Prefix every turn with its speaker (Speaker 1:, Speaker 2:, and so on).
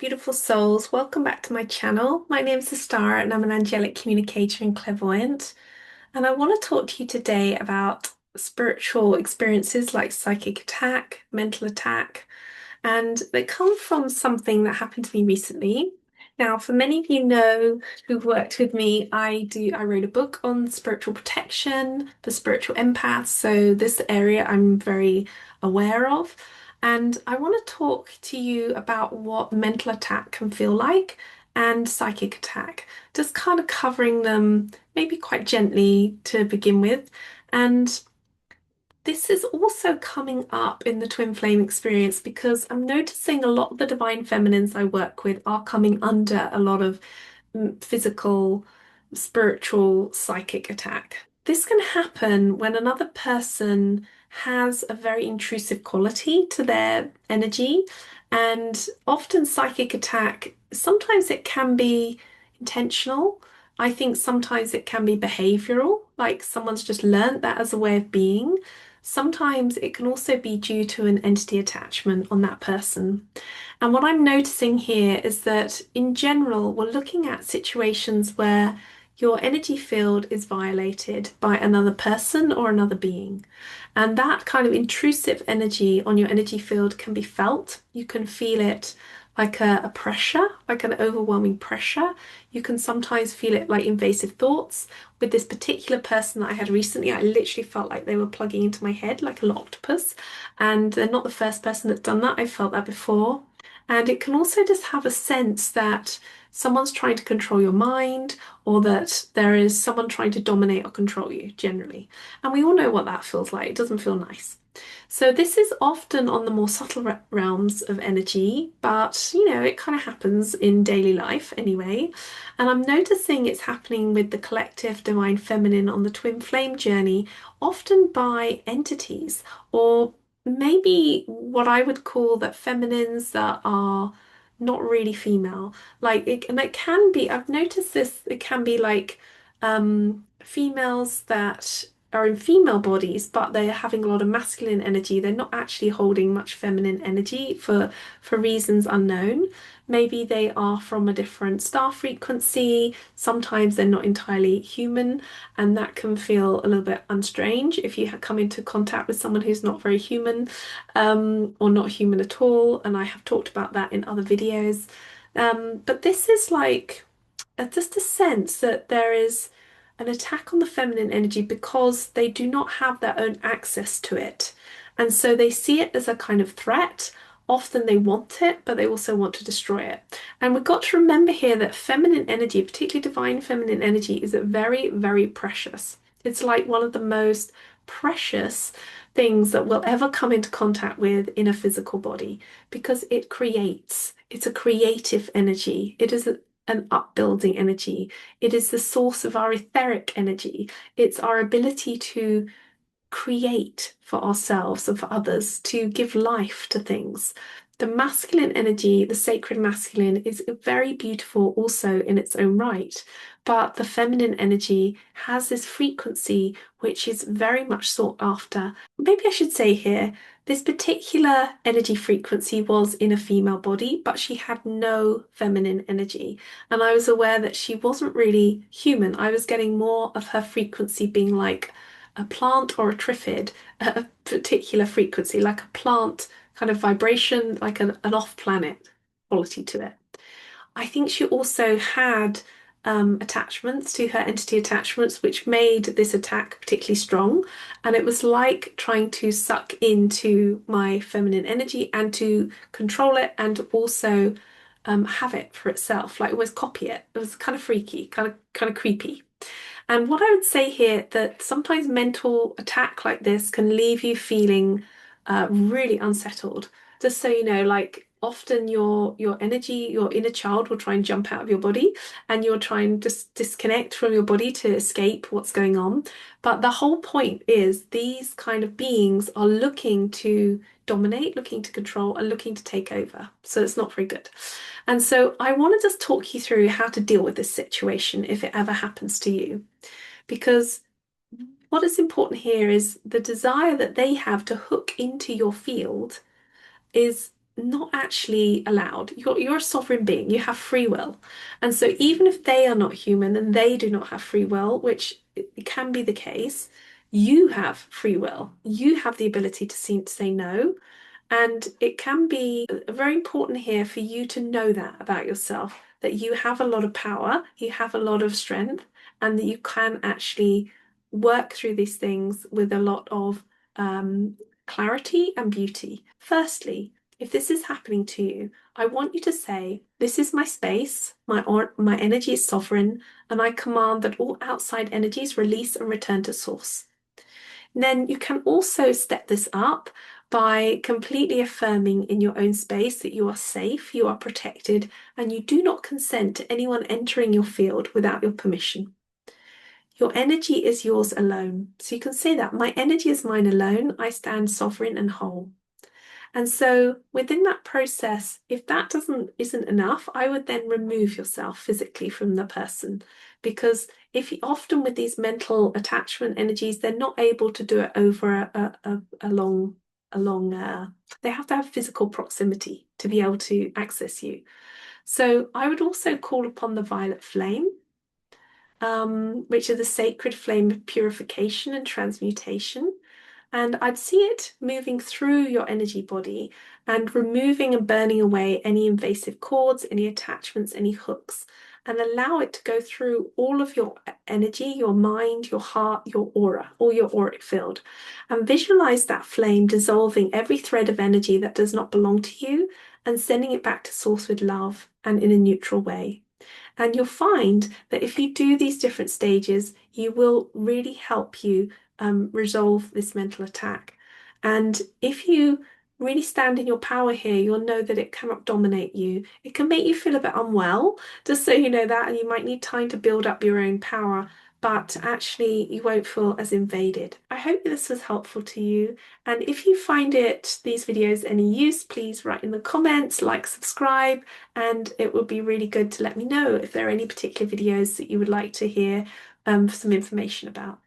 Speaker 1: beautiful souls. Welcome back to my channel. My name is Astara and I'm an angelic communicator and clairvoyant. And I want to talk to you today about spiritual experiences like psychic attack, mental attack, and they come from something that happened to me recently. Now, for many of you know who've worked with me, I wrote a book on spiritual protection for spiritual empaths. So this area I'm very aware of. And I want to talk to you about what mental attack can feel like and psychic attack, just kind of covering them maybe quite gently to begin with. And this is also coming up in the twin flame experience because I'm noticing a lot of the divine feminines I work with are coming under a lot of physical, spiritual, psychic attack. This can happen when another person has a very intrusive quality to their energy, and often psychic attack, sometimes it can be intentional. I think sometimes it can be behavioral, like someone's just learned that as a way of being. Sometimes it can also be due to an entity attachment on that person. And what I'm noticing here is that in general, we're looking at situations where your energy field is violated by another person or another being. And that kind of intrusive energy on your energy field can be felt. You can feel it like a pressure, like an overwhelming pressure. You can sometimes feel it like invasive thoughts. With this particular person that I had recently, I literally felt like they were plugging into my head like a little octopus. And they're not the first person that's done that. I've felt that before. And it can also just have a sense that someone's trying to control your mind or that there is someone trying to dominate or control you generally. And we all know what that feels like. It doesn't feel nice. So this is often on the more subtle realms of energy, but it kind of happens in daily life anyway. And I'm noticing it's happening with the collective divine feminine on the twin flame journey, often by entities or maybe what I would call that feminines that are not really female. And it can be, I've noticed this, it can be like females that are in female bodies, but they're having a lot of masculine energy. They're not actually holding much feminine energy for reasons unknown. Maybe they are from a different star frequency. Sometimes they're not entirely human, and that can feel a little bit unstrange if you come into contact with someone who's not very human, or not human at all. And I have talked about that in other videos. But this is like just a sense that there is an attack on the feminine energy because they do not have their own access to it. And so they see it as a kind of threat. Often they want it, but they also want to destroy it. And we've got to remember here that feminine energy, particularly divine feminine energy, is very, very precious. It's like one of the most precious things that we'll ever come into contact with in a physical body because it creates. It's a creative energy. It is an upbuilding energy. It is the source of our etheric energy. It's our ability to create for ourselves and for others, to give life to things. The masculine energy, the sacred masculine, is very beautiful also in its own right. But the feminine energy has this frequency which is very much sought after. Maybe I should say here, this particular energy frequency was in a female body, but she had no feminine energy. And I was aware that she wasn't really human. I was getting more of her frequency being like a plant or a triffid at a particular frequency, like a plant kind of vibration, like an off-planet quality to it. I think she also had attachments to her entity attachments, which made this attack particularly strong. And it was like trying to suck into my feminine energy and to control it and also have it for itself, like almost copy it. It was kind of freaky, kind of creepy. And what I would say here that sometimes mental attack like this can leave you feeling really unsettled. Just so you know, like often your energy, your inner child will try and jump out of your body, and you'll try and just disconnect from your body to escape what's going on. But the whole point is these kind of beings are looking to dominate, looking to control, and looking to take over. So it's not very good. And so I want to just talk you through how to deal with this situation if it ever happens to you. Because what is important here is the desire that they have to hook into your field is not actually allowed. You're a sovereign being, you have free will. And so even if they are not human and they do not have free will, which it can be the case, you have free will. You have the ability to say no. And it can be very important here for you to know that about yourself, that you have a lot of power, you have a lot of strength, and that you can actually work through these things with a lot of clarity and beauty. Firstly, if this is happening to you, I want you to say, "This is my space, my energy is sovereign, and I command that all outside energies release and return to source." Then you can also step this up by completely affirming in your own space that you are safe, you are protected, and you do not consent to anyone entering your field without your permission. Your energy is yours alone. So you can say that my energy is mine alone. I stand sovereign and whole. And so within that process, if that doesn't isn't enough, I would then remove yourself physically from the person. Because if you, often with these mental attachment energies, they're not able to do it over a long they have to have physical proximity to be able to access you. So I would also call upon the violet flame, which is the sacred flame of purification and transmutation. And I'd see it moving through your energy body and removing and burning away any invasive cords, any attachments, any hooks, and allow it to go through all of your energy, your mind, your heart, your aura, all your auric field. And visualize that flame dissolving every thread of energy that does not belong to you and sending it back to source with love and in a neutral way. And you'll find that if you do these different stages, you will really help you resolve this mental attack. And if you really stand in your power here, you'll know that it cannot dominate you. It can make you feel a bit unwell, just so you know that, and you might need time to build up your own power, but actually you won't feel as invaded. I hope this was helpful to you. And if you find these videos any use, please write in the comments, like, subscribe, and it would be really good to let me know if there are any particular videos that you would like to hear some information about.